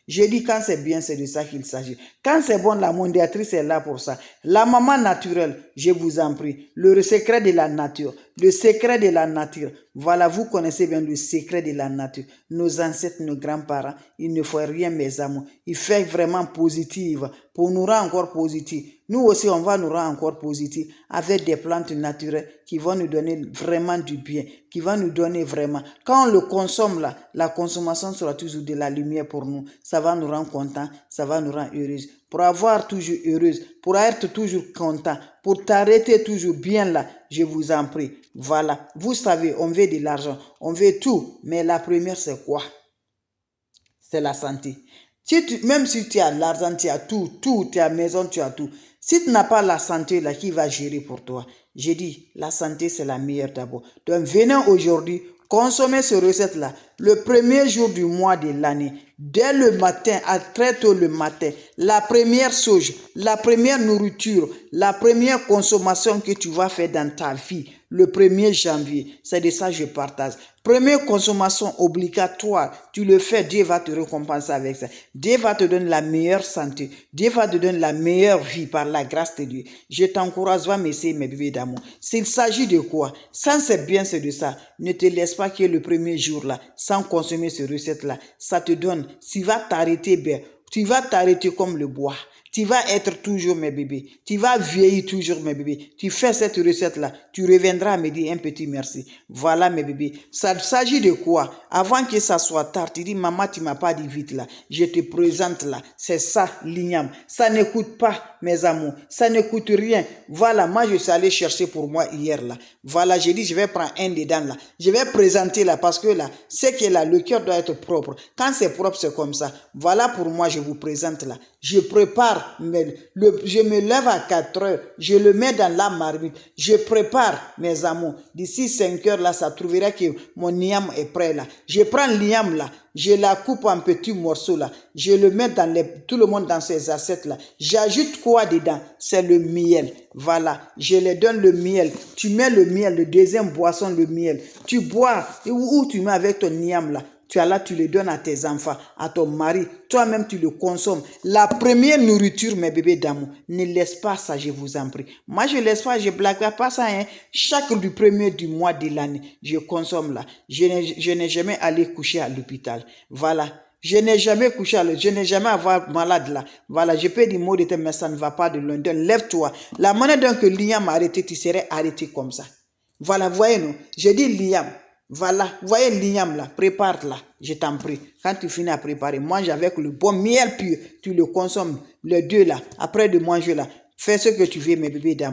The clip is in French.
J'ai dit quand c'est bien, c'est de ça qu'il s'agit. Quand c'est bon, la mondiatrice est là pour ça. La maman naturelle, je vous en prie, le secret de la nature, le secret de la nature. Voilà, vous connaissez bien le secret de la nature. Nos ancêtres, nos grands-parents, il ne faut rien, mes amours. Il fait vraiment positive pour nous rendre encore positifs. Nous aussi, on va nous rendre encore positifs avec des plantes naturelles qui vont nous donner vraiment du bien, qui vont nous donner vraiment. Quand on le consomme là, la consommation sera toujours de la lumière pour nous. Ça va nous rendre contents, ça va nous rendre heureuses. Pour avoir toujours heureuse, pour être toujours content, pour t'arrêter toujours bien là, je vous en prie. Voilà, vous savez, on veut de l'argent, on veut tout, mais la première c'est quoi? C'est la santé. Même si tu as l'argent, tu as tout, tu as maison, tu as tout. Si tu n'as pas la santé, là, qui va gérer pour toi? J'ai dit, la santé, c'est la meilleure d'abord. Donc, venez aujourd'hui, consommer ces recettes-là. Le premier jour du mois de l'année, dès le matin, à très tôt le matin, la première chose, la première nourriture, la première consommation que tu vas faire dans ta vie, le 1er janvier, c'est de ça que je partage. Première consommation obligatoire, tu le fais, Dieu va te récompenser avec ça. Dieu va te donner la meilleure santé. Dieu va te donner la meilleure vie par la grâce de Dieu. Je t'encourage, va m'essayer mes bébés d'amour. S'il s'agit de quoi? Ça c'est bien, c'est de ça. Ne te laisse pas que le premier jour là, sans consommer ces recettes-là, ça te donne, tu vas t'arrêter bien. Tu vas t'arrêter comme le bois. Tu vas être toujours mes bébés. Tu vas vieillir toujours mes bébés. Tu fais cette recette-là. Tu reviendras me dire un petit merci. Voilà mes bébés. Ça s'agit de quoi? Avant que ça soit tard, tu dis, maman, tu m'as pas dit vite là. Je te présente là. C'est ça, l'igname. Ça ne coûte pas, mes amours. Ça ne coûte rien. Voilà, moi je suis allé chercher pour moi hier là. Voilà, j'ai dit, je vais prendre un dedans là. Je vais présenter là parce que là, c'est que là, le cœur doit être propre. Quand c'est propre, c'est comme ça. Voilà pour moi, je vous présente là. Je prépare, je me lève à 4 heures, je le mets dans la marmite, je prépare mes amours. D'ici 5 heures là, ça trouvera que mon niam est prêt là. Je prends l'iam là, je la coupe en petits morceaux là, je le mets dans tout le monde dans ces assiettes là. J'ajoute quoi dedans? C'est le miel. Voilà, je les donne le miel. Tu mets le miel, le deuxième boisson, le miel. Tu bois, ou tu mets avec ton niam là. Tu as là, tu le donnes à tes enfants, à ton mari. Toi-même, tu le consommes. La première nourriture, mes bébés d'amour, ne laisse pas ça, je vous en prie. Moi, je ne laisse pas, je ne blague pas ça. Hein. Chaque du premier du mois de l'année, je consomme là. Je n'ai jamais allé coucher à l'hôpital. Voilà. Je n'ai jamais couché à l'hôpital. Je n'ai jamais avoir malade là. Voilà. Je peux dire mot de tête, mais ça ne va pas de loin. Donc, lève-toi. La monnaie donc que Liam a arrêté, tu serais arrêté comme ça. Voilà, voyez-nous. Je dis Liam. Voilà, voyez l'igname là, prépare-la, je t'en prie. Quand tu finis à préparer, mange avec le bon miel pur, tu le consommes, les deux là, après de manger là, fais ce que tu veux mes bébés d'amour.